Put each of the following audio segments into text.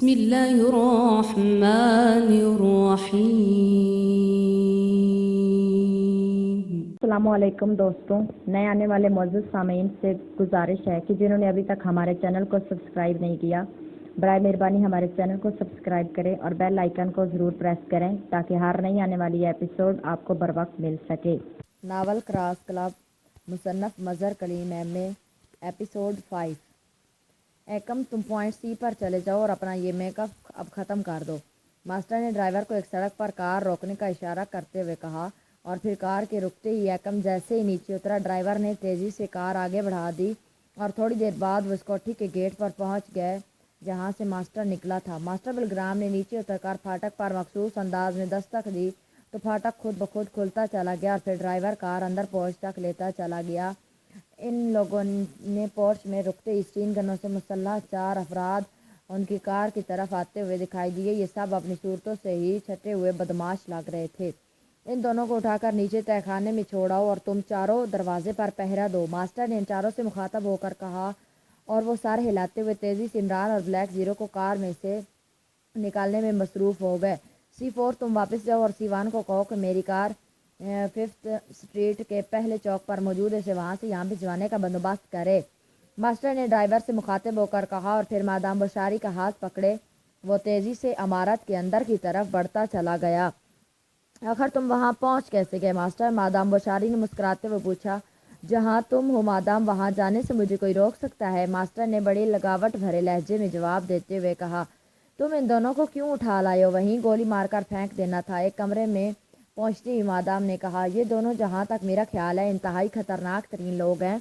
بسم اللہ الرحمن الرحیم۔ السلام علیکم دوستوں، نئے آنے والے معزز سامعین سے گزارش ہے کہ جنہوں نے ابھی تک ہمارے چینل کو سبسکرائب نہیں کیا، برائے مہربانی ہمارے چینل کو سبسکرائب کریں اور بیل آئیکن کو ضرور پریس کریں تاکہ ہر نئی آنے والی ایپیسوڈ آپ کو بر وقت مل سکے۔ ناول کراس کلب مصنف مظہر کلیم ایم اے، ایپیسوڈ 5۔ ایکم تم پوائنٹ سی پر چلے جاؤ اور اپنا یہ میک اپ اب ختم کر دو، ماسٹر نے ڈرائیور کو ایک سڑک پر کار روکنے کا اشارہ کرتے ہوئے کہا، اور پھر کار کے رکتے ہی ایکم جیسے ہی نیچے اترا، ڈرائیور نے تیزی سے کار آگے بڑھا دی اور تھوڑی دیر بعد وہ اس کوٹھی کے گیٹ پر پہنچ گئے جہاں سے ماسٹر نکلا تھا۔ ماسٹر بلگرام نے نیچے اتر کر پھاٹک پر مخصوص انداز میں دستک دی تو پھاٹک خود بخود کھلتا چلا گیا اور پھر ڈرائیور کار اندر پہنچ تک لیتا چلا گیا۔ ان لوگوں نے پورچ میں رکتے اسٹین گنوں سے مسلح 4 افراد ان کی کار کی طرف آتے ہوئے دکھائی دیے۔ یہ سب اپنی صورتوں سے ہی چھٹے ہوئے بدمعاش لگ رہے تھے۔ ان دونوں کو اٹھا کر نیچے تہہ خانے میں چھوڑاؤ اور تم چاروں دروازے پر پہرا دو، ماسٹر نے ان چاروں سے مخاطب ہو کر کہا، اور وہ سر ہلاتے ہوئے تیزی سے عمران اور بلیک زیرو کو کار میں سے نکالنے میں مصروف ہو گئے۔ C4 تم واپس جاؤ اور C1 کو کہو کہ میری کار 5th اسٹریٹ کے پہلے چوک پر موجود ہے، اسے وہاں سے یہاں بھجوانے کا بندوبست کرے، ماسٹر نے ڈرائیور سے مخاطب ہو کر کہا، اور پھر مادام بشاری کا ہاتھ پکڑے وہ تیزی سے عمارت کے اندر کی طرف بڑھتا چلا گیا۔ آخر تم وہاں پہنچ کیسے گئے ماسٹر؟ مادام بشاری نے مسکراتے ہوئے پوچھا۔ جہاں تم ہو مادام، وہاں جانے سے مجھے کوئی روک سکتا ہے؟ ماسٹر نے بڑی لگاوٹ بھرے لہجے میں جواب دیتے ہوئے کہا، تم ان دونوں کو کیوں اٹھا لائے ہو؟ وہیں گولی مار کر پھینک دینا تھا، ایک کمرے میں پہنچتی ہوئی مادام نے کہا، یہ دونوں جہاں تک میرا خیال ہے انتہائی خطرناک ترین لوگ ہیں،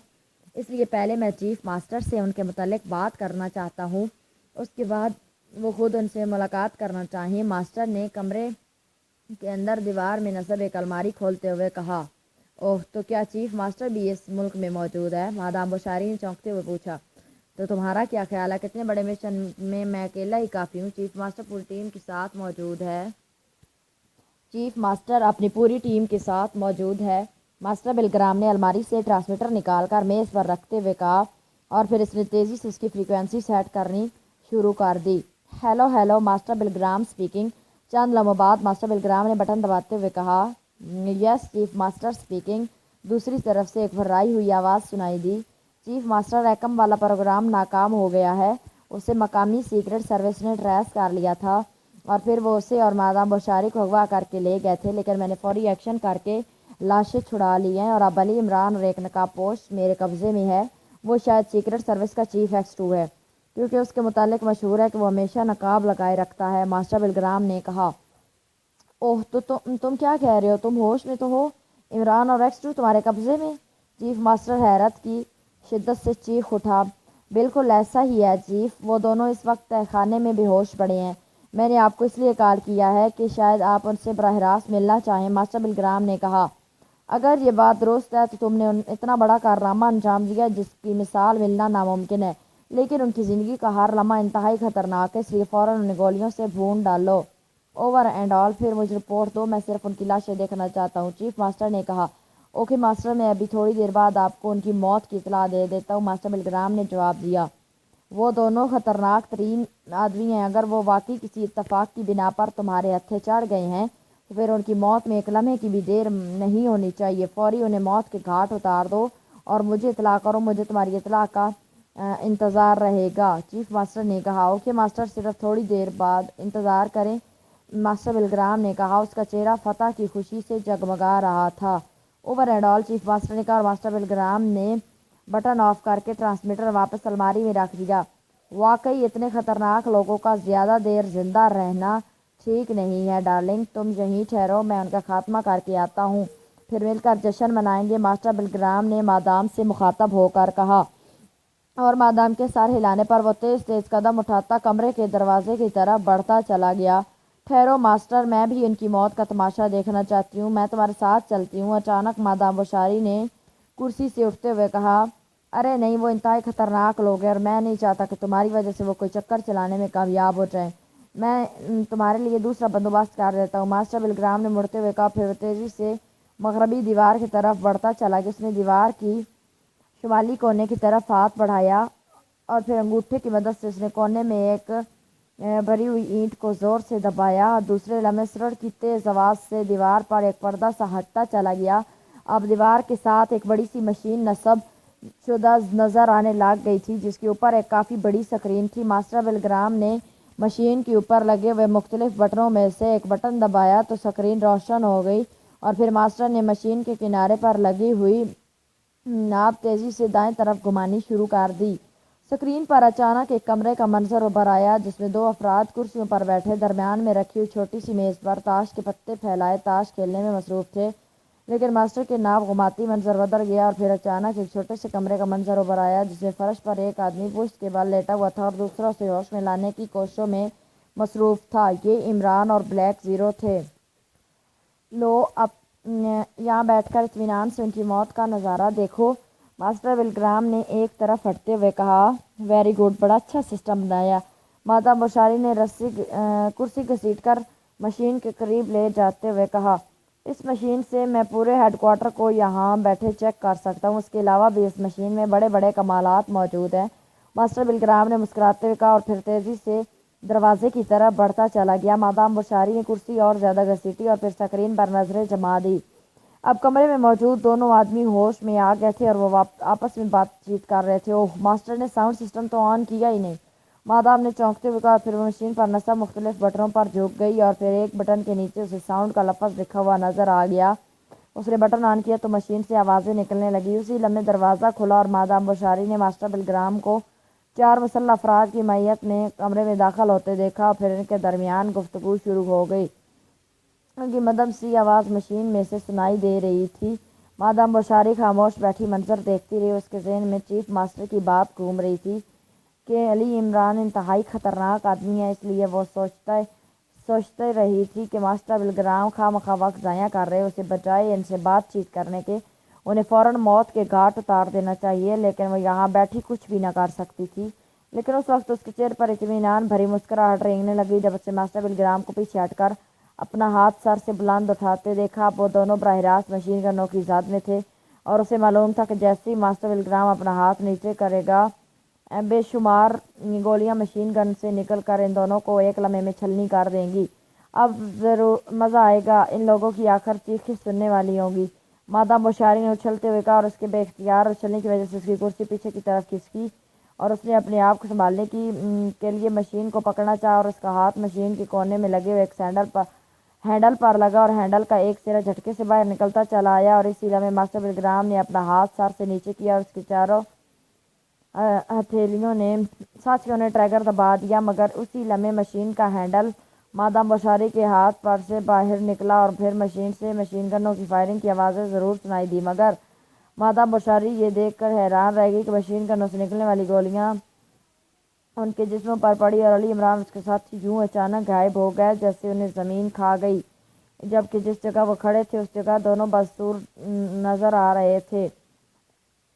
اس لیے پہلے میں چیف ماسٹر سے ان کے متعلق بات کرنا چاہتا ہوں، اس کے بعد وہ خود ان سے ملاقات کرنا چاہیے۔ ماسٹر نے کمرے کے اندر دیوار میں نصب ایک الماری کھولتے ہوئے کہا، اوہ، تو کیا چیف ماسٹر بھی اس ملک میں موجود ہے؟ مادام بشاری نے چونکتے ہوئے پوچھا۔ تو تمہارا کیا خیال ہے؟ کتنے بڑے مشن میں اکیلا ہی کافی ہوں، چیف ماسٹر پوری ٹیم کے ساتھ موجود ہے۔ چیف ماسٹر اپنی پوری ٹیم کے ساتھ موجود ہے، ماسٹر بلگرام نے الماری سے ٹرانسمیٹر نکال کر میز پر رکھتے ہوئے کہا، اور پھر اس نے تیزی سے اس کی فریکوینسی سیٹ کرنی شروع کر دی۔ Hello hello, master Bilgram speaking. چند لمحوں بعد ماسٹر بلگرام نے بٹن دباتے ہوئے کہا، یس چیف ماسٹر اسپیکنگ۔ دوسری طرف سے ایک بھررائی ہوئی آواز سنائی دی، چیف ماسٹر، ایکم والا پروگرام ناکام ہو گیا ہے، اسے مقامی سیکرٹ سروس نے ٹریس کر لیا تھا اور پھر وہ اسے اور مادام بشاری کو اغوا کر کے لے گئے تھے، لیکن میں نے فوری ایکشن کر کے لاشیں چھڑا لی ہیں اور اب علی عمران اور ایک نقاب پوش میرے قبضے میں ہے، وہ شاید سیکرٹ سروس کا چیف X2 ہے، کیونکہ اس کے متعلق مشہور ہے کہ وہ ہمیشہ نقاب لگائے رکھتا ہے۔ ماسٹر بلگرام نے کہا، اوہ، تو تم کیا کہہ رہے ہو؟ تم ہوش میں تو ہو؟ عمران اور X2 تمہارے قبضے میں؟ چیف ماسٹر حیرت کی شدت سے چیخ اٹھا، بالکل ایسا ہی ہے چیف، وہ دونوں اس وقت تہہ خانے میں بے ہوش پڑے ہیں، میں نے آپ کو اس لیے کال کیا ہے کہ شاید آپ ان سے براہ راست ملنا چاہیں۔ ماسٹر بلگرام نے کہا، اگر یہ بات درست ہے تو تم نے اتنا بڑا کارنامہ انجام دیا جس کی مثال ملنا ناممکن ہے، لیکن ان کی زندگی کا ہر لمحہ انتہائی خطرناک ہے، اس لیے فوراً انہیں گولیوں سے بھون ڈالو، اوور اینڈ آل۔ پھر مجھے رپورٹ دو، میں صرف ان کی لاشیں دیکھنا چاہتا ہوں، چیف ماسٹر نے کہا۔ اوکے ماسٹر، میں ابھی تھوڑی دیر بعد آپ کو ان کی موت کی اطلاع دے دیتا ہوں، ماسٹر بلگرام نے جواب دیا۔ وہ دونوں خطرناک ترین آدمی ہیں، اگر وہ واقعی کسی اتفاق کی بنا پر تمہارے ہتھے چڑھ گئے ہیں تو پھر ان کی موت میں ایک لمحے کی بھی دیر نہیں ہونی چاہیے، فوری انہیں موت کے گھاٹ اتار دو اور مجھے اطلاع کرو، مجھے تمہاری اطلاع کا انتظار رہے گا، چیف ماسٹر نے کہا۔ اوکے ماسٹر، صرف تھوڑی دیر بعد انتظار کریں، ماسٹر بلگرام نے کہا، اس کا چہرہ فتح کی خوشی سے جگمگا رہا تھا۔ Over and all, chief master نے کہا، اور ماسٹر بلگرام نے بٹن آف کر کے ٹرانسمیٹر واپس الماری میں رکھ دیا۔ واقعی اتنے خطرناک لوگوں کا زیادہ دیر زندہ رہنا ٹھیک نہیں ہے ڈارلنگ، تم یہیں ٹھہرو، میں ان کا خاتمہ کر کے آتا ہوں، پھر مل کر جشن منائیں گے، ماسٹر بلگرام نے مادام سے مخاطب ہو کر کہا، اور مادام کے سر ہلانے پر وہ تیز تیز قدم اٹھاتا کمرے کے دروازے کی طرف بڑھتا چلا گیا۔ ٹھہرو ماسٹر، میں بھی ان کی موت کا تماشا دیکھنا چاہتی ہوں، میں تمہارے ساتھ چلتی ہوں، اچانک مادام بشاری نے کرسی سے اٹھتے ہوئے کہا، ارے نہیں، وہ انتہائی خطرناک لوگ ہیں اور میں نہیں چاہتا کہ تمہاری وجہ سے وہ کوئی چکر چلانے میں کامیاب ہو جائیں، میں تمہارے لیے دوسرا بندوبست کر دیتا ہوں، ماسٹر بلگرام نے مڑتے ہوئے کہا، پھر وہ تیزی سے مغربی دیوار کی طرف بڑھتا چلا گیا، اس نے دیوار کی شمالی کونے کی طرف ہاتھ بڑھایا اور پھر انگوٹھے کی مدد سے اس نے کونے میں ایک بھری ہوئی اینٹ کو زور سے دبایا۔ دوسرے لمحے سرڑ کی تیز آواز سے دیوار پر ایک پردہ سا ہٹتا چلا گیا۔ اب دیوار کے ساتھ ایک بڑی سی مشین نصب شدہ نظر آنے لگ گئی تھی، جس کے اوپر ایک کافی بڑی سکرین تھی۔ ماسٹر بلگرام نے مشین کے اوپر لگے ہوئے مختلف بٹنوں میں سے ایک بٹن دبایا تو سکرین روشن ہو گئی، اور پھر ماسٹر نے مشین کے کنارے پر لگی ہوئی ناب تیزی سے دائیں طرف گھمانی شروع کر دی۔ سکرین پر اچانک ایک کمرے کا منظر ابھر آیا، جس میں دو افراد کرسیوں پر بیٹھے درمیان میں رکھی ہوئی چھوٹی سی میز پر تاش کے پتے پھیلائے تاش کھیلنے میں مصروف تھے۔ لیکن ماسٹر کے ناب غماتی منظر بدل گیا، اور پھر اچانک ایک چھوٹے سے کمرے کا منظر ابھر آیا، جس میں فرش پر ایک آدمی پشت کے بل لیٹا ہوا تھا اور دوسرا اسے ہوش میں لانے کی کوششوں میں مصروف تھا۔ یہ عمران اور بلیک زیرو تھے۔ لو، اب یہاں بیٹھ کر اطمینان سے ان کی موت کا نظارہ دیکھو، ماسٹر بلگرام نے ایک طرف ہٹتے ہوئے کہا۔ ویری گڈ، بڑا اچھا سسٹم بنایا۔ مادام بوشاری نے کرسی گھسیٹ کر مشین کے قریب لے جاتے ہوئے کہا۔ اس مشین سے میں پورے ہیڈ کوارٹر کو یہاں بیٹھے چیک کر سکتا ہوں۔ اس کے علاوہ بھی اس مشین میں بڑے بڑے کمالات موجود ہیں۔ ماسٹر بلگرام نے مسکراتے ہوئے کہا، اور پھر تیزی سے دروازے کی طرف بڑھتا چلا گیا۔ مادام بوشاری نے کرسی اور زیادہ گھسیٹی اور پھر سکرین پر نظریں جما دی۔ اب کمرے میں موجود دونوں آدمی ہوش میں آ گئے تھے اور وہ آپس میں بات چیت کر رہے تھے۔ اوہ، ماسٹر نے ساؤنڈ سسٹم تو آن کیا ہی نہیں، مادام نے چونکتے ہوئے کہا۔ پھر وہ مشین پر نصب مختلف بٹنوں پر جھک گئی اور پھر ایک بٹن کے نیچے اسے ساؤنڈ کا لفظ لکھا ہوا نظر آ گیا۔ اس نے بٹن آن کیا تو مشین سے آوازیں نکلنے لگی۔ اسی لمحے دروازہ کھلا اور مادام بوشاری نے ماسٹر بلگرام کو 4 مسلح افراد کی معیت میں کمرے میں داخل ہوتے دیکھا، اور پھر ان کے درمیان گفتگو شروع ہو گئی۔ ان کی مدھم سی آواز مشین میں سے سنائی دے رہی تھی۔ مادام بوشاری خاموش بیٹھی منظر دیکھتی رہی۔ اس کے ذہن میں چیف ماسٹر کی بات گھوم رہی تھی کہ علی عمران انتہائی خطرناک آدمی ہے، اس لیے وہ سوچتے رہی تھی کہ ماسٹر بلگرام خواہ مخواہ وقت ضائع کر رہے، اسے بجائے ان سے بات چیت کرنے کے انہیں فوراً موت کے گھاٹ اتار دینا چاہیے۔ لیکن وہ یہاں بیٹھی کچھ بھی نہ کر سکتی تھی۔ لیکن اس وقت اس کے چہرے پر اطمینان بھری مسکراہٹ رینگنے لگی جب اس نے ماسٹر بلگرام کو پیچھے ہٹ کر اپنا ہاتھ سر سے بلند اٹھاتے دیکھا۔ اب وہ دونوں براہ راست مشین گنوں کی زد میں تھے، اور اسے معلوم تھا کہ جیسے ہی ماسٹر بلگرام اپنا ہاتھ نیچے کرے گا، بے شمار گولیاں مشین گن سے نکل کر ان دونوں کو ایک لمحے میں چھلنی کر دیں گی۔ اب ضرور مزہ آئے گا، ان لوگوں کی آخر چیخیں سننے والی ہوں گی، مادام بوشاری نے اچھلتے ہوئے کہا، اور اس کے بے اختیار اچھلنے کی وجہ سے اس کی کرسی پیچھے کی طرف کھسکی اور اس نے اپنے آپ کو سنبھالنے کے لیے مشین کو پکڑنا چاہا، اور اس کا ہاتھ مشین کے کونے میں لگے ہوئے ایک ہینڈل پر لگا اور ہینڈل کا ایک سرا جھٹکے سے باہر نکلتا چلا آیا۔ اور اسی لمحے ماسٹر بلگرام نے اپنا ہاتھ سر سے نیچے کیا اور اس کی چاروں ہتھیلیوں نے ساتھ ہی انہیں ٹریگر دبا دیا، مگر اسی لمحے مشین کا ہینڈل مادام بوشاری کے ہاتھ پر سے باہر نکلا، اور پھر مشین سے مشین گنوں کی فائرنگ کی آوازیں ضرور سنائی دی، مگر مادام بوشاری یہ دیکھ کر حیران رہ گئی کہ مشین گنوں سے نکلنے والی گولیاں ان کے جسموں پر پڑی اور علی عمران اس کے ساتھ یوں اچانک غائب ہو گئے جیسے انہیں زمین کھا گئی، جبکہ جس جگہ وہ کھڑے تھے اس جگہ دونوں بدستور نظر آ رہے تھے۔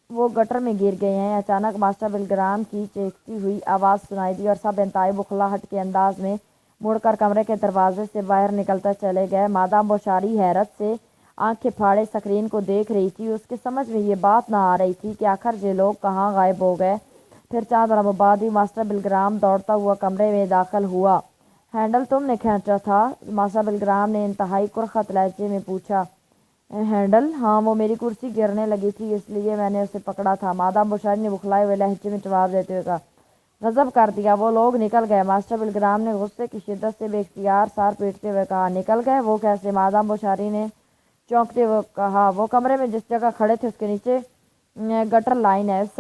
وہ گٹر میں گر گئے ہیں۔ اچانک ماسٹر بلگرام کی چیختی ہوئی آواز سنائی دی اور سب انتہائی بخلاہٹ کے انداز میں مڑ کر کمرے کے دروازے سے باہر نکلتے چلے گئے۔ مادام بوشاری حیرت سے آنکھیں پھاڑے سکرین کو دیکھ رہی تھی۔ اس کے سمجھ میں یہ بات نہ آ رہی تھی کہ آخر یہ لوگ کہاں غائب ہو گئے۔ پھر چند لمحوں بعد ہی ماسٹر بلگرام دوڑتا ہوا کمرے میں داخل ہوا۔ ہینڈل تم نے کھینچا تھا؟ ماسٹر بلگرام نے انتہائی کرخت لہجے میں پوچھا۔ ہینڈل؟ ہاں، وہ میری کرسی گرنے لگی تھی اس لیے میں نے اسے پکڑا تھا، مادام بوشاری نے بخلائے ہوئے لہجے میں جواب دیتے ہوئے کہا۔ غضب کر دیا، وہ لوگ نکل گئے؟ ماسٹر بلگرام نے غصے کی شدت سے بے اختیار سر پیٹتے ہوئے کہا۔ نکل گئے؟ وہ کیسے؟ مادام بوشاری نے چونکتے ہوئے کہا۔ وہ کمرے میں جس جگہ کھڑے تھے اس کے نیچے گٹر لائن ہے۔ اس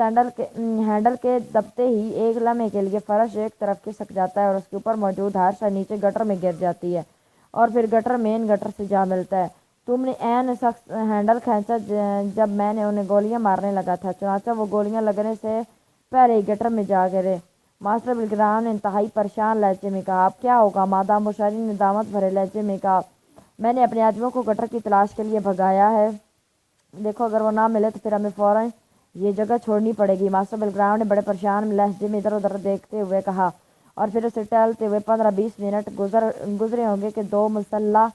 ہینڈل کے دبتے ہی ایک لمحے کے لیے فرش ایک طرف کھسک جاتا ہے اور اس کے اوپر موجود ہر شے نیچے گٹر میں گر جاتی ہے، اور پھر گٹر مین گٹر سے جا ملتا ہے۔ تم نے عین سخت ہینڈل کھینچا جب میں نے انہیں گولیاں مارنے لگا تھا، چنانچہ وہ گولیاں لگنے سے پہلے ہی گٹر میں جا گرے۔ ماسٹر بلگرام نے انتہائی پریشان لہجے میں کہا۔ اب کیا ہوگا؟ مادام بوشاری نے ندامت بھرے لہجے میں کہا۔ میں نے اپنے آدمیوں کو گٹر کی تلاش کے لیے بھگایا ہے، دیکھو اگر وہ نہ ملے تو پھر ہمیں فوراً یہ جگہ چھوڑنی پڑے گی۔ ماسٹر بلگرام نے بڑے پریشان لہجے میں ادھر ادھر دیکھتے ہوئے کہا، اور پھر اسے ٹہلتے ہوئے 15-20 منٹ گزرے ہوں گے کہ 2 مسلح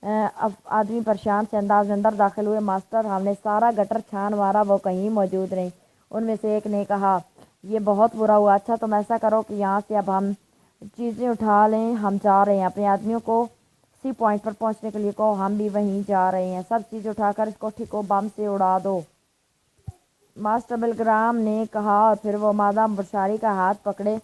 آدمی پریشان سے انداز میں اندر داخل ہوئے۔ ماسٹر، ہم نے سارا گٹر چھان مارا، وہ کہیں موجود نہیں۔ ان میں سے ایک نے کہا۔ یہ بہت برا ہوا۔ اچھا تم ایسا کرو کہ یہاں سے اب ہم چیزیں اٹھا لیں، ہم جا رہے ہیں، اپنے آدمیوں کو اسی پوائنٹ پر پہنچنے کے لیے کہو، ہم بھی وہیں جا رہے ہیں، سب چیزیں اٹھا کر اس کوٹھی کو بم سے اڑا دو۔ ماسٹر بلگرام نے کہا اور پھر وہ مادام بشاری کا ہاتھ پکڑے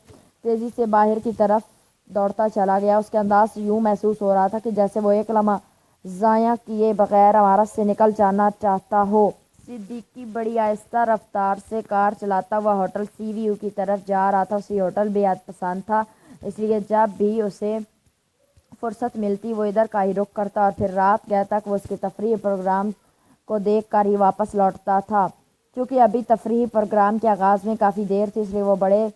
تیزی سے باہر کی طرف دوڑتا چلا گیا۔ اس کے انداز سے یوں محسوس ہو رہا تھا کہ جیسے وہ ایک لمحہ ضائع کیے بغیر عمارت سے نکل جانا چاہتا ہو۔ صدیقی بڑی آہستہ رفتار سے کار چلاتا ہوا ہوٹل سی ویو کی طرف جا رہا تھا۔ اسے ہوٹل بے حد پسند تھا، اس لیے جب بھی اسے فرصت ملتی وہ ادھر کا ہی رخ کرتا اور پھر رات گئے تک وہ اس کے تفریحی پروگرام کو دیکھ کر ہی واپس لوٹتا تھا۔ چونکہ ابھی تفریحی پروگرام کے آغاز میں کافی دیر تھی، اس لیے وہ بڑے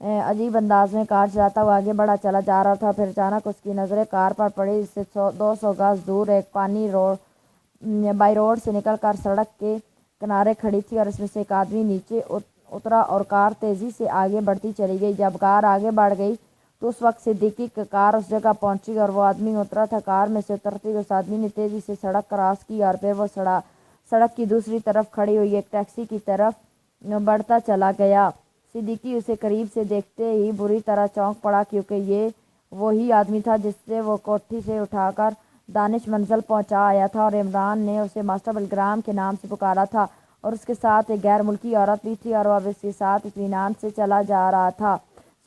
عجیب انداز میں کار چلاتا ہوا آگے بڑھا چلا جا رہا تھا۔ پھر اچانک اس کی نظریں کار پر پڑی جس سے 200 گز دور ایک پانی بائی روڈ سے نکل کر سڑک کے کنارے کھڑی تھی اور اس میں سے ایک آدمی نیچے اترا اور کار تیزی سے آگے بڑھتی چلی گئی۔ جب کار آگے بڑھ گئی تو اس وقت صدیقی کی کار اس جگہ پہنچی اور وہ آدمی اترا تھا۔ کار میں سے اترتے ہی اس آدمی نے تیزی سے سڑک کراس کی اور پھر وہ سڑک کی دوسری طرف کھڑی ہوئی ایک ٹیکسی کی طرف بڑھتا چلا گیا۔ صدیقی اسے قریب سے دیکھتے ہی بری طرح چونک پڑا، کیونکہ یہ وہی آدمی تھا جس سے وہ کوٹھی سے اٹھا کر دانش منزل پہنچا آیا تھا، اور عمران نے اسے ماسٹر بلگرام کے نام سے پکارا تھا اور اس کے ساتھ ایک غیر ملکی عورت بھی تھی اور وہ اب اس کے ساتھ اطمینان سے چلا جا رہا تھا۔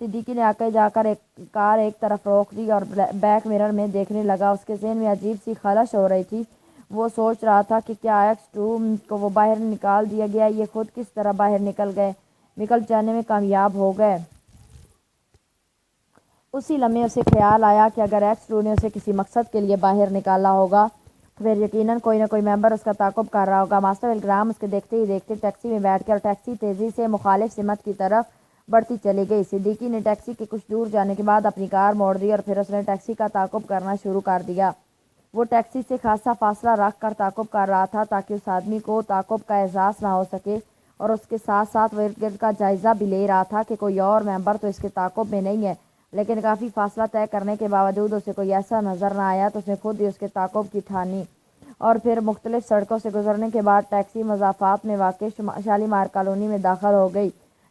صدیقی نے آگے جا کر کار ایک طرف روک دی اور بیک مرر میں دیکھنے لگا۔ اس کے ذہن میں عجیب سی خلش ہو رہی تھی۔ وہ سوچ رہا تھا کہ کیا X2 کو وہ باہر نکال دیا گیا، یہ خود کس طرح باہر نکل جانے میں کامیاب ہو گئے۔ اسی لمحے اسے خیال آیا کہ اگر X2 نے اسے کسی مقصد کے لیے باہر نکالا ہوگا تو پھر یقیناً کوئی نہ کوئی ممبر اس کا تعاقب کر رہا ہوگا۔ ماسٹر بلگرام اس کے دیکھتے ہی دیکھتے ٹیکسی میں بیٹھ گیا اور ٹیکسی تیزی سے مخالف سمت کی طرف بڑھتی چلی گئی۔ صدیقی نے ٹیکسی کے کچھ دور جانے کے بعد اپنی کار موڑ دی اور پھر اس نے ٹیکسی کا تعاقب کرنا شروع کر دیا۔ وہ ٹیکسی سے خاصا فاصلہ رکھ کر تعاقب کر رہا تھا تاکہ اس آدمی کو تعاقب کا احساس نہ ہو سکے، اور اس کے ساتھ ساتھ وہ ارد گرد کا جائزہ بھی لے رہا تھا کہ کوئی اور ممبر تو اس کے تعاقب میں نہیں ہے۔ لیکن کافی فاصلہ طے کرنے کے باوجود اسے کوئی ایسا نظر نہ آیا تو اس نے خود ہی اس کے تعاقب کی ٹھانی، اور پھر مختلف سڑکوں سے گزرنے کے بعد ٹیکسی مضافات میں واقع شالیمار کالونی میں داخل ہو گئی۔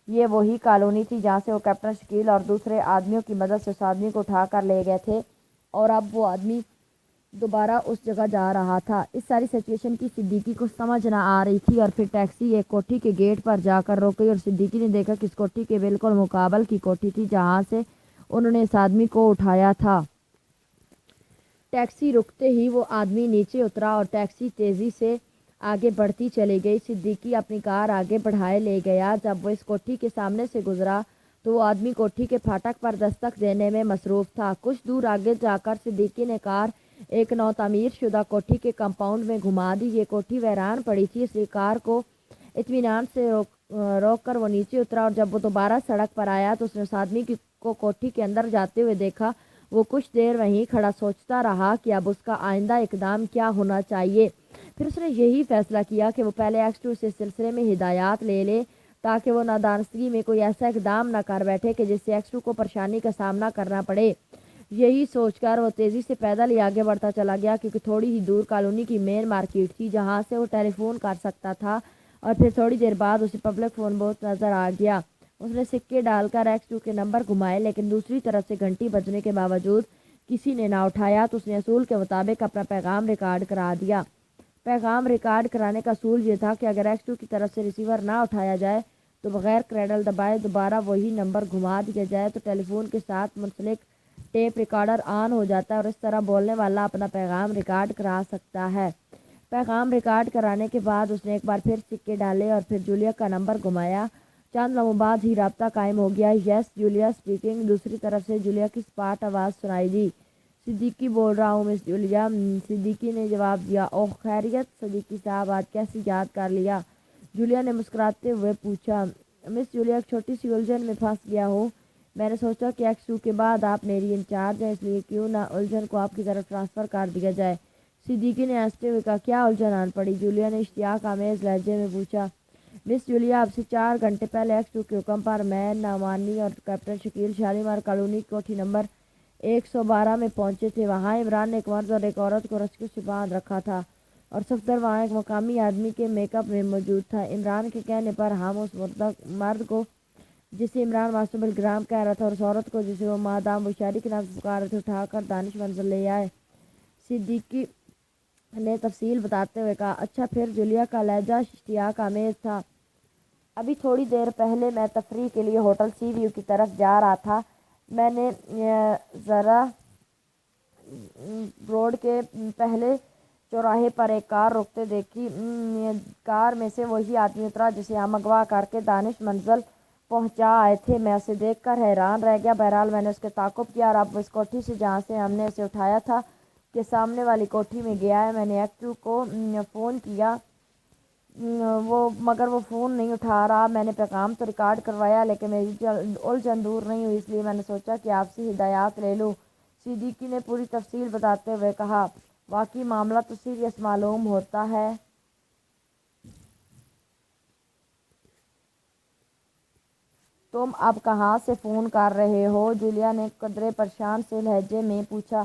یہ وہی کالونی تھی جہاں سے وہ کیپٹن شکیل اور دوسرے آدمیوں کی مدد سے اس آدمی کو اٹھا کر لے گئے تھے، اور اب وہ آدمی دوبارہ اس جگہ جا رہا تھا۔ اس ساری سچویشن کی صدیقی کو سمجھ نہ آ رہی تھی، اور پھر ٹیکسی ایک کوٹھی کے گیٹ پر جا کر رک گئی اور صدیقی نے دیکھا کہ اس کوٹھی کے بالکل مقابل کی کوٹھی تھی جہاں سے انہوں نے اس آدمی کو اٹھایا تھا۔ ٹیکسی رکتے ہی وہ آدمی نیچے اترا اور ٹیکسی تیزی سے آگے بڑھتی چلی گئی۔ صدیقی اپنی کار آگے بڑھائے لے گیا۔ جب وہ اس کوٹھی کے سامنے سے گزرا تو وہ آدمی کوٹھی کے پھاٹک پر دستک دینے میں مصروف تھا۔ کچھ دور آگے جا کر صدیقی نے کار ایک نو تعمیر شدہ کوٹھی کے کمپاؤنڈ میں گھما دی۔ یہ کوٹھی ویران پڑی تھی، اس لیے کار کو اطمینان سے روک کر وہ نیچے اترا، اور جب وہ دوبارہ سڑک پر آیا تو اس نے اس آدمی کو کوٹھی کے اندر جاتے ہوئے دیکھا۔ وہ کچھ دیر وہیں کھڑا سوچتا رہا کہ اب اس کا آئندہ اقدام کیا ہونا چاہیے۔ پھر اس نے یہی فیصلہ کیا کہ وہ پہلے X2 سے سلسلے میں ہدایات لے لے تاکہ وہ نادانستگی میں کوئی ایسا اقدام نہ کر بیٹھے کہ جس سے X2 کو پریشانی کا سامنا کرنا پڑے۔ یہی سوچ کر وہ تیزی سے پیدل ہی آگے بڑھتا چلا گیا، کیونکہ تھوڑی ہی دور کالونی کی مین مارکیٹ تھی جہاں سے وہ ٹیلی فون کر سکتا تھا، اور پھر تھوڑی دیر بعد اسے پبلک فون بوتھ نظر آ گیا۔ اس نے سکے ڈال کر X2 کے نمبر گھمائے، لیکن دوسری طرف سے گھنٹی بجنے کے باوجود کسی نے نہ اٹھایا تو اس نے اصول کے مطابق اپنا پیغام ریکارڈ کرا دیا۔ پیغام ریکارڈ کرانے کا اصول یہ تھا کہ اگر X2 کی طرف سے ریسیور نہ اٹھایا جائے تو بغیر کریڈل دبائے دوبارہ وہی نمبر گھما دیا جائے تو ٹیلی فون کے ساتھ منسلک ٹیپ ریکارڈر آن ہو جاتا ہے اور اس طرح بولنے والا اپنا پیغام ریکارڈ کرا سکتا ہے۔ پیغام ریکارڈ کرانے کے بعد اس نے ایک بار پھر سکے ڈالے اور پھر جولیا کا نمبر گھمایا۔ چند لمحوں بعد ہی رابطہ قائم ہو گیا۔ یس جولیا اسپیکنگ۔ دوسری طرف سے جولیا کی سپاٹ آواز سنائی دی۔ صدیقی بول رہا ہوں مس جولیا۔ صدیقی نے جواب دیا۔ اوہ خیریت صدیقی صاحب، آج کیسے یاد کر لیا؟ جولیا نے مسکراتے ہوئے پوچھا۔ مس جولیا، ایک چھوٹی سی الجھن میں پھنس گیا ہوں۔ میں نے سوچا کہ X2 کے بعد آپ میری انچارج ہیں، اس لیے کیوں نہ الجھن کو آپ کی طرف ٹرانسفر کر دیا جائے۔ صدیقی نے ہنستے ہوئے کہا، کیا الجھن آن پڑی؟ جولیا نے اشتیاق آمیز لہجے میں پوچھا۔ مس جولیا، اب سے 4 گھنٹے پہلے X2 کے حکم پر میں، نعمانی اور کیپٹن شکیل شالیمار کالونی کوٹھی نمبر 112 میں پہنچے تھے۔ وہاں عمران نے ایک مرد اور ایک عورت کو رسکیوں سے باندھ رکھا تھا، اور صفدر وہاں ایک مقامی آدمی کے میک اپ میں موجود تھا۔ عمران کے کہنے پر ہم اس مرد کو جسے عمران ماسٹر بلگرام کہہ رہا تھا، اور اس عورت کو جسے وہ مادام بشاری کے نام سے پکار رہے تھے اٹھا کر دانش منزل لے آئے۔ صدیقی نے تفصیل بتاتے ہوئے کہا، اچھا پھر جولیا کا لہجہ اشتیاق آمیز تھا۔ ابھی تھوڑی دیر پہلے میں تفریح کے لیے ہوٹل سی ویو کی طرف جا رہا تھا۔ میں نے ذرا روڈ کے پہلے چوراہے پر ایک کار روکتے دیکھی۔ کار میں سے وہی آدمی اترا جسے ہم اغوا کر کے دانش منزل پہنچا آئے تھے۔ میں اسے دیکھ کر حیران رہ گیا۔ بہرحال میں نے اس کے تعاقب کیا اور اب اس کوٹھی سے جہاں سے ہم نے اسے اٹھایا تھا کے سامنے والی کوٹھی میں گیا ہے۔ میں نے ایکٹو کو فون کیا مگر وہ فون نہیں اٹھا رہا۔ میں نے پیغام تو ریکارڈ کروایا لیکن میری الجھن دور نہیں ہوئی، اس لیے میں نے سوچا کہ آپ سے ہدایات لے لوں۔ صدیقی نے پوری تفصیل بتاتے ہوئے کہا، واقعی معاملہ تو سیریس معلوم ہوتا ہے۔ تم اب کہاں سے فون کر رہے ہو؟ جولیا نے قدرے پریشان سے لہجے میں پوچھا۔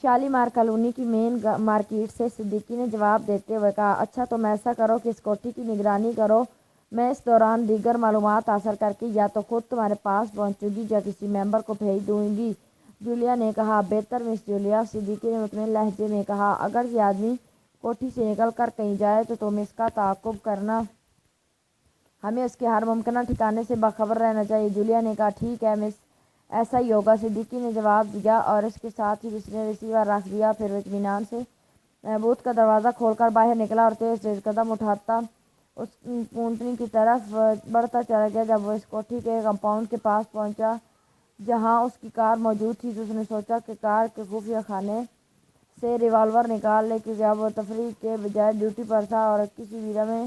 شالیمار کالونی کی مین مارکیٹ سے، صدیقی نے جواب دیتے ہوئے کہا۔ اچھا تم ایسا کرو کہ اس کوٹھی کی نگرانی کرو، میں اس دوران دیگر معلومات حاصل کر کے یا تو خود تمہارے پاس پہنچوں گی یا کسی ممبر کو بھیج دوں گی۔ جولیا نے کہا، بہتر مس جولیا۔ صدیقی نے مطمئن لہجے میں کہا، اگر یہ آدمی کوٹھی سے نکل کر کہیں جائے تو تم اس کا تعاقب کرنا، ہمیں اس کے ہر ممکنہ ٹھکانے سے باخبر رہنا چاہیے۔ جولیا نے کہا، ٹھیک ہے مس، ایسا ہی ہوگا، صدیقی نے جواب دیا اور اس کے ساتھ ہی اس نے ریسیور رکھ دیا۔ پھر وہ اطمینان سے بوتھ کا دروازہ کھول کر باہر نکلا اور تیز تیز قدم اٹھاتا اس کونٹنی کی طرف بڑھتا چلا گیا۔ جب وہ اس کوٹھی کے کمپاؤنڈ کے پاس پہنچا جہاں اس کی کار موجود تھی تو اس نے سوچا کہ کار کے خفیہ خانے سے ریوالور نکال لے، کیونکہ اب وہ تفریح کے بجائے ڈیوٹی پر تھا اور کسی بھی لمحے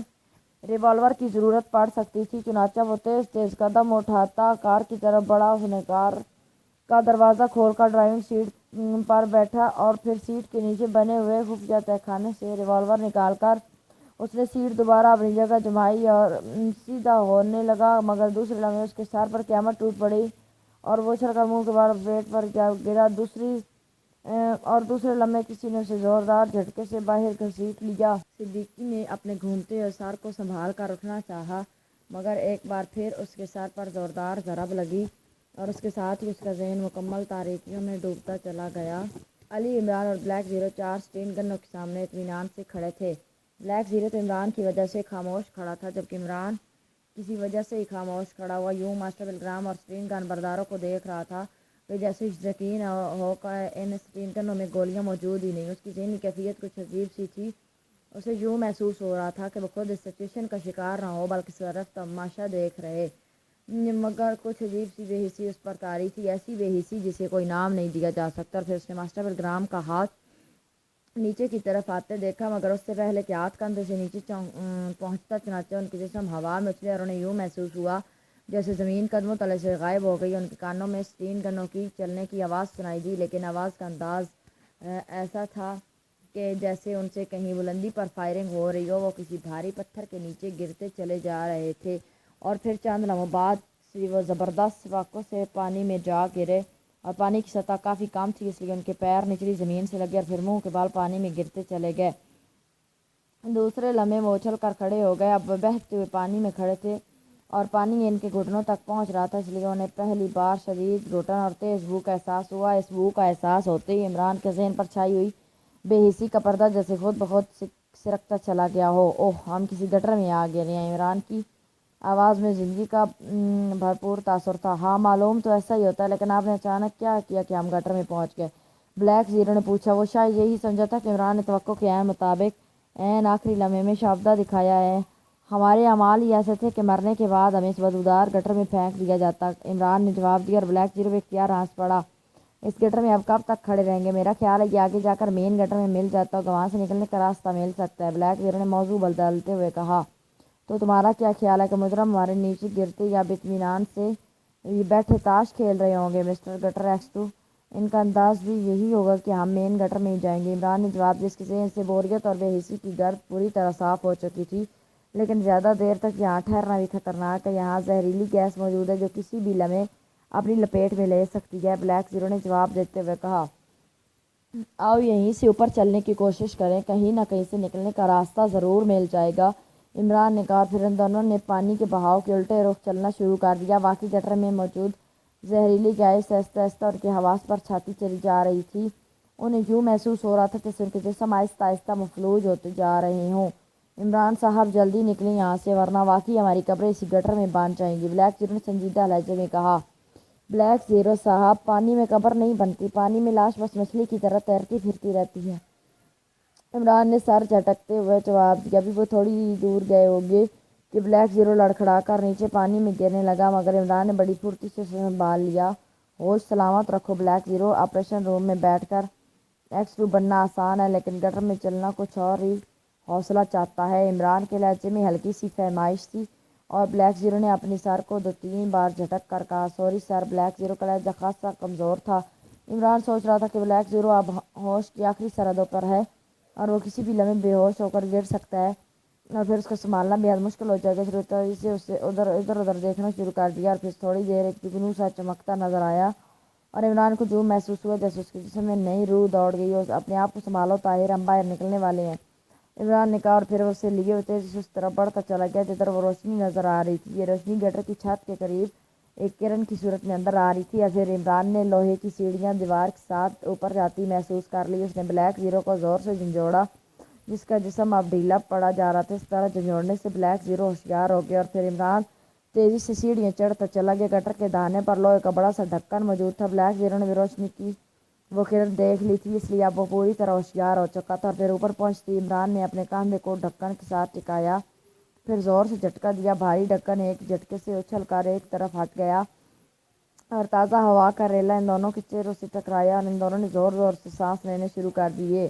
ریوالور کی ضرورت پڑ سکتی تھی۔ چنانچہ وہ تیز تیز قدم اٹھاتا کار کی طرف بڑھا۔ اس نے کار کا دروازہ کھول کر ڈرائیونگ سیٹ پر بیٹھا اور پھر سیٹ کے نیچے بنے ہوئے خفیہ تہہ خانے سے ریوالور نکال کر اس نے سیٹ دوبارہ اپنی جگہ جمائی اور سیدھا ہونے لگا، مگر دوسرے لمحے اس کے سر پر قیامت ٹوٹ پڑی اور وہ اچھل کر منہ کے بال پیٹ پر جا گرا۔ دوسرے لمحے کسی نے اسے زوردار جھٹکے سے باہر گھسیٹ لیا۔ صدیقی نے اپنے گھومتے ہوئے سر کو سنبھال کر اٹھنا چاہا مگر ایک بار پھر اس کے سر پر زوردار ضرب لگی اور اس کے ساتھ ہی اس کا ذہن مکمل تاریکیوں میں ڈوبتا چلا گیا۔ علی، عمران اور بلیک زیرو چار سٹین گنوں کے سامنے اطمینان سے کھڑے تھے۔ بلیک زیرو تو عمران کی وجہ سے خاموش کھڑا تھا، جبکہ عمران کسی وجہ سے ہی خاموش کھڑا ہوا یوں ماسٹر بلگرام اور سٹین گن برداروں کو دیکھ رہا تھا کہ جیسے یقین ہو کہ ان سٹین گنوں میں گولیاں موجود ہی نہیں۔ اس کی ذہنی کیفیت کچھ عجیب سی تھی۔ اسے یوں محسوس ہو رہا تھا کہ وہ خود اس سچویشن کا شکار نہ ہو بلکہ صرف تماشا دیکھ رہے، مگر کچھ عجیب سی بے حسی اس پر طاری تھی، ایسی بے حسی جسے کوئی نام نہیں دیا جا سکتا۔ اور پھر اس نے ماسٹر بلگرام کا ہاتھ نیچے کی طرف آتے دیکھا مگر اس سے پہلے کہ ہاتھ کندھے سے نیچے پہنچتا، چنانچہ ان کے جسم ہوا میں اچھلے اور انہیں یوں محسوس ہوا جیسے زمین قدموں تلے سے غائب ہو گئی۔ ان کے کانوں میں سٹین گنوں کی چلنے کی آواز سنائی دی، لیکن آواز کا انداز ایسا تھا کہ جیسے ان سے کہیں بلندی پر فائرنگ ہو رہی ہو۔ وہ کسی بھاری پتھر کے نیچے گرتے چلے جا رہے تھے اور پھر چند لمحوں بعد وہ زبردست چھلاکوں سے پانی میں جا گرے اور پانی کی سطح کافی کم تھی، اس لیے ان کے پیر نچلی زمین سے لگے اور پھر منہ کے بال پانی میں گرتے چلے گئے۔ دوسرے لمحے وہ اچھل کر کھڑے ہو گئے۔ اب وہ بہتے ہوئے پانی میں کھڑے تھے اور پانی ان کے گھٹنوں تک پہنچ رہا تھا، اس لیے انہیں پہلی بار شدید گھٹن اور تیز بو کا احساس ہوا۔ اس بو کا احساس ہوتے ہی عمران کے ذہن پر چھائی ہوئی بے حسی کا پردہ جیسے خود بخود سرکتا چلا گیا ہو۔ اوہ، ہم کسی گٹر میں آ گئے ہیں۔ عمران کی آواز میں زندگی کا بھرپور تاثر تھا۔ ہاں، معلوم تو ایسا ہی ہوتا ہے، لیکن آپ نے اچانک کیا کیا کہ ہم گٹر میں پہنچ گئے؟ بلیک زیرو نے پوچھا۔ وہ شاید یہی سمجھا تھا کہ عمران نے توقع کے عین مطابق عین آخری لمحے میں شائستہ دکھایا ہے۔ ہمارے اعمال ہی ایسے تھے کہ مرنے کے بعد ہمیں اس بدبودار گٹر میں پھینک دیا جاتا، عمران نے جواب دیا اور بلیک زیرو اختیار ہنس پڑا۔ اس گٹر میں اب کب تک کھڑے رہیں گے؟ میرا خیال ہے کہ آگے جا کر مین گٹر میں مل جاتا ہوگا، وہاں سے نکلنے کا راستہ مل سکتا ہے، بلیک زیرو نے موضوع بدلتے ہوئے کہا۔ تو تمہارا کیا خیال ہے کہ مجرم ہمارے نیچے گرتے یا اب اطمینان سے بیٹھے تاش کھیل رہے ہوں گے؟ مسٹر گٹر ایکس2، ان کا انداز بھی یہی ہوگا کہ ہم مین گٹر میں ہی جائیں گے، عمران نے جواب دیا۔ اس کے ذہن سے بوریت اور بے حسی کی گرد پوری طرح صاف ہو چکی تھی، لیکن زیادہ دیر تک یہاں ٹھہرنا بھی خطرناک ہے، یہاں زہریلی گیس موجود ہے جو کسی بھی لمحے اپنی لپیٹ میں لے سکتی ہے، بلیک زیرو نے جواب دیتے ہوئے کہا۔ آؤ یہیں سے اوپر چلنے کی کوشش کریں، کہیں نہ کہیں سے نکلنے کا راستہ ضرور مل جائے گا۔ عمران نے کہا، پھر ان دونوں نے پانی کے بہاؤ کے الٹے رخ چلنا شروع کر دیا۔ واقعی گٹر میں موجود زہریلی گیس آہستہ آہستہ ان کے حواس پر چھاتی چلی جا رہی تھی۔ انہیں یوں محسوس ہو رہا تھا جیسے ان کے جسم آہستہ آہستہ مفلوج ہوتے جا رہے ہوں۔ عمران صاحب جلدی نکلیں یہاں سے، ورنہ واقعی ہماری قبریں اسی گٹر میں بن جائیں گی، بلیک زیرو نے سنجیدہ لہجے میں کہا۔ بلیک زیرو صاحب، پانی میں قبر نہیں بنتی، پانی میں لاش بس مچھلی کی طرح تیرتی پھرتی رہتی ہے۔ عمران نے سر جھٹکتے ہوئے جواب دیا۔ ابھی وہ تھوڑی ہی دور گئے ہوں گے کہ بلیک زیرو لڑکھڑا کر نیچے پانی میں گرنے لگا، مگر عمران نے بڑی پھرتی سے اسے سنبھال لیا۔ ہوش سلامت رکھو بلیک زیرو، آپریشن روم میں بیٹھ کر ایکس2 بننا آسان ہے، لیکن گٹر میں چلنا کچھ اور ہی حوصلہ چاہتا ہے۔ عمران کے لہجے میں ہلکی سی فہمائش تھی اور بلیک زیرو نے اپنی سر کو 2-3 بار جھٹک کر کہا، سوری سر۔ بلیک زیرو کا لہجہ خاصا کمزور تھا۔ عمران سوچ رہا تھا کہ بلیک زیرو اب ہوش کی آخری سرحدوں پر ہے اور وہ کسی بھی لمحے بے ہوش ہو کر گر سکتا ہے اور پھر اس کو سنبھالنا بے حد مشکل ہو جائے گا۔ شروع سے اسے ادھر دیکھنا شروع کر دیا اور پھر تھوڑی دیر ایک جگنو سا چمکتا نظر آیا اور عمران کو جو محسوس ہوا جیسے اس کے جسم میں نئی روح دوڑ گئی ہو۔ اپنے آپ کو سنبھالو طاہر، ہم باہر نکلنے والے ہیں، عمران نے کہا، اور پھر وہ اسے لیے تیزی سے اس طرف بڑھتا چلا گیا جدھر وہ روشنی نظر آ رہی تھی۔ یہ روشنی گٹر کی چھت کے قریب ایک کرن کی صورت میں اندر آ رہی تھی اور پھر عمران نے لوہے کی سیڑھیاں دیوار کے ساتھ اوپر جاتی محسوس کر لی۔ اس نے بلیک زیرو کو زور سے جھنجھوڑا، جس کا جسم اب ڈھیلا پڑا جا رہا تھا۔ اس طرح جھنجھوڑنے سے بلیک زیرو ہوشیار ہو گیا اور پھر عمران تیزی سے سیڑھیاں چڑھتا چلا گیا۔ گٹر کے دہانے پر لوہے کا بڑا سا ڈھکن موجود تھا۔ بلیک زیرو نے بھی روشنی کی وہ کرن دیکھ لی تھی، اس لیے اب وہ پوری طرح ہوشیار ہو چکا تھا اور پھر اوپر پہنچتی عمران نے اپنے کاندھے کو ڈھکن کے ساتھ ٹکایا، پھر زور سے جھٹکا دیا۔ بھاری ڈھکن ایک جھٹکے سے اچھل کر ایک طرف ہٹ گیا اور تازہ ہوا کا ریلا ان دونوں کے چہروں سے ٹکرایا اور ان دونوں نے زور زور سے سانس لینے شروع کر دیے۔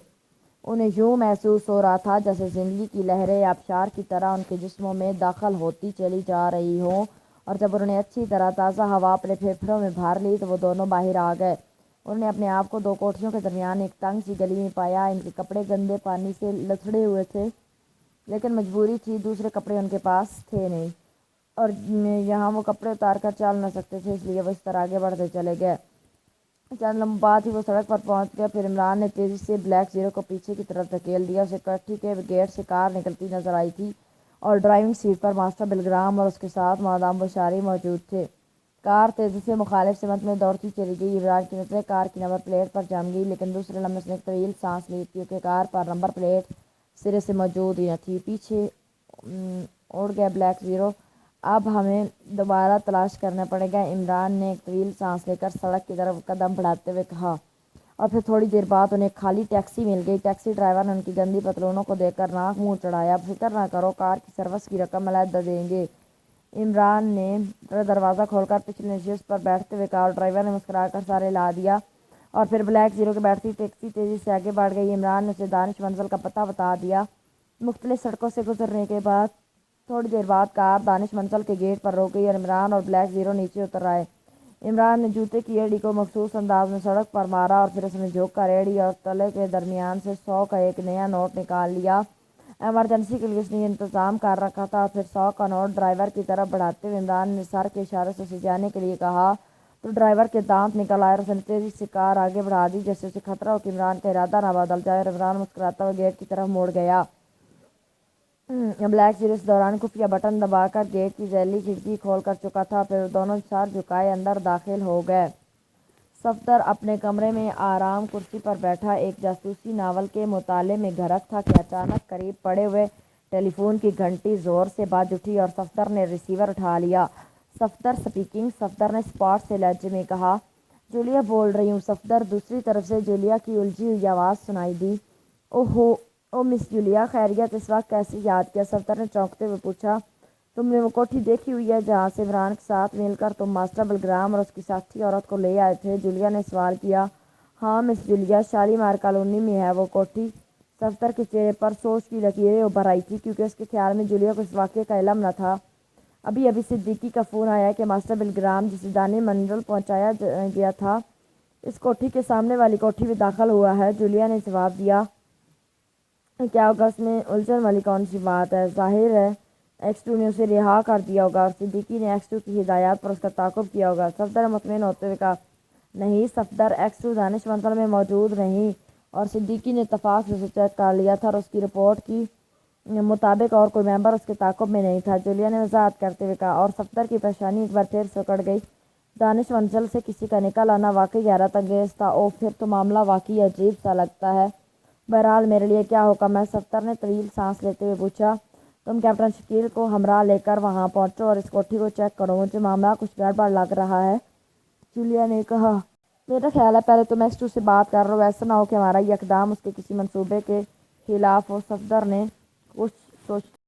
انہیں یوں محسوس ہو رہا تھا جیسے زندگی کی لہریں آبشار کی طرح ان کے جسموں میں داخل ہوتی چلی جا رہی ہوں، اور جب انہوں نے اچھی طرح تازہ ہوا اپنے پھیپھڑوں میں بھر لی تو وہ دونوں باہر آ گئے۔ انہوں نے اپنے آپ کو 2 کوٹھیوں کے درمیان ایک تنگ سی گلی میں پایا۔ ان کے کپڑے گندے پانی سے لتھڑے ہوئے تھے، لیکن مجبوری تھی، دوسرے کپڑے ان کے پاس تھے نہیں اور یہاں وہ کپڑے اتار کر چل نہ سکتے تھے، اس لیے وہ اس طرح آگے بڑھتے چلے گئے۔ چند لمحوں بعد ہی وہ سڑک پر پہنچ گیا۔ پھر عمران نے تیزی سے بلیک زیرو کو پیچھے کی طرف دھکیل دیا۔ اسے کوٹھی کے گیٹ سے کار نکلتی نظر آئی تھی اور ڈرائیونگ سیٹ پر ماسٹر بلگرام اور اس کے ساتھ مادام بشاری موجود تھے۔ کار تیزی سے مخالف سمت میں دوڑتی چلی گئی۔ عمران کی نظریں کار کی نمبر پلیٹ پر جم گئی، لیکن دوسرے لمحے اس نے ایک طویل سانس لی کیونکہ کار پر نمبر پلیٹ سرے سے موجود ہی نہ تھی۔ پیچھے اڑ گیا بلیک زیرو، اب ہمیں دوبارہ تلاش کرنا پڑے گا، عمران نے ایک طویل سانس لے کر سڑک کی طرف قدم بڑھاتے ہوئے کہا، اور پھر تھوڑی دیر بعد انہیں ایک خالی ٹیکسی مل گئی۔ ٹیکسی ڈرائیور نے ان کی گندی پتلونوں کو دیکھ کر ناک منہ چڑھایا۔ فکر نہ کرو، کار کی سروس کی رقم علیحدہ دیں گے، عمران نے دروازہ کھول کر پچھلی نشست پر بیٹھتے ہوئے کہا اور ڈرائیور نے مسکرا کر سر ہلا دیا اور پھر بلیک زیرو کے بیٹھتی ٹیکسی تیزی سے آگے بڑھ گئی۔ عمران نے اسے دانش منزل کا پتہ بتا دیا۔ مختلف سڑکوں سے گزرنے کے بعد تھوڑی دیر بعد کار دانش منزل کے گیٹ پر روک گئی اور عمران اور بلیک زیرو نیچے اتر آئے۔ عمران نے جوتے کی ایڑی کو مخصوص انداز میں سڑک پر مارا اور پھر اس نے جھک کر ایڑی اور تلے کے درمیان سے 100 کا ایک نیا نوٹ نکال لیا۔ ایمرجنسی کے لیے اس نے یہ انتظام کر رکھا تھا اور پھر 100 کا نوٹ ڈرائیور کی طرف بڑھاتے ہوئے عمران نے سر کے اشارے سے اسے جانے کے لیے کہا تو ڈرائیور کے دانت نکل آئے اور اس نے تیزی سے کار آگے بڑھا دی جیسے اسے خطرہ ہو کہ عمران کا ارادہ نہ بدل جائے، اور عمران مسکراتا ہوا گیٹ کی طرف مڑ گیا۔ بلیک زیرو اس دوران خفیہ بٹن دبا کر گیٹ کی ذیلی کھڑکی کھول کر چکا تھا، پھر دونوں سر جھکائے اندر داخل ہو گئے۔ صفدر اپنے کمرے میں آرام کرسی پر بیٹھا ایک جاسوسی ناول کے مطالعے میں غرق تھا کہ اچانک قریب پڑے ہوئے ٹیلی فون کی گھنٹی زور سے بج اٹھی اور صفدر نے ریسیور اٹھا لیا۔ صفدر اسپیکنگ، صفدر نے اسپاٹ سے لہجے میں کہا۔ جولیا بول رہی ہوں صفدر۔ دوسری طرف سے جولیا کی الجھی ہوئی آواز سنائی دی۔ او مس جولیا، خیریت؟ اس وقت کیسے یاد کیا؟ صفدر نے چونکتے ہوئے پوچھا۔ تم نے وہ کوٹھی دیکھی ہوئی ہے جہاں سے عمران کے ساتھ مل کر تم ماسٹر بلگرام اور اس کی ساتھی عورت کو لے آئے تھے؟ جولیا نے سوال کیا۔ ہاں مس جولیا، شالیمار کالونی میں ہے وہ کوٹھی۔ صفدر کے چہرے پر سوچ کی لکیریں ابھر آئی تھیں کیونکہ اس کے خیال میں جولیا کو اس واقعے کا علم نہ تھا۔ ابھی صدیقی کا فون آیا کہ ماسٹر بلگرام جسے دانش منزل پہنچایا گیا تھا اس کوٹھی کے سامنے والی کوٹھی میں داخل ہوا ہے، جولیا نے جواب دیا۔ کیا ہوگا اس میں الجھن والی کون سی بات ہے؟ ظاہر ہے ایکس2 نے اسے رہا کر دیا ہوگا اور صدیقی نے ایکس2 کی ہدایات پر اس کا تعاقب کیا ہوگا، صفدر نے مطمئن ہوتے ہوئے کہا۔ نہیں صفدر، ایکس2 دانش منزل میں موجود نہیں اور صدیقی نے اتفاق سے اسے چیک کر لیا تھا اور اس کی رپورٹ کی مطابق اور کوئی ممبر اس کے تعاقب میں نہیں تھا۔ جولیا نے وضاحت کرتے ہوئے کہا، اور صفدر کی پریشانی ایک بار پھر سے اکڑ گئی۔ دانش منزل سے کسی کا نکل آنا واقعی حیرت انگیز تھا۔ اوہ، پھر تو معاملہ واقعی عجیب سا لگتا ہے۔ بہرحال میرے لیے کیا حکم ہے؟ صفدر نے طویل سانس لیتے ہوئے پوچھا۔ تم کیپٹن شکیل کو ہمراہ لے کر وہاں پہنچو اور اس کوٹھی کو چیک کرو۔ مجھے معاملہ کچھ گڑبڑ لگ رہا ہے، جولیا نے کہا۔ میرا خیال ہے پہلے تم ایس 2 سے بات کر لو، ایسا نہ ہو کہ ہمارا یہ اقدام اس کے کسی منصوبے کے خلاف ہو۔ صفدر نے کچھ سوچتے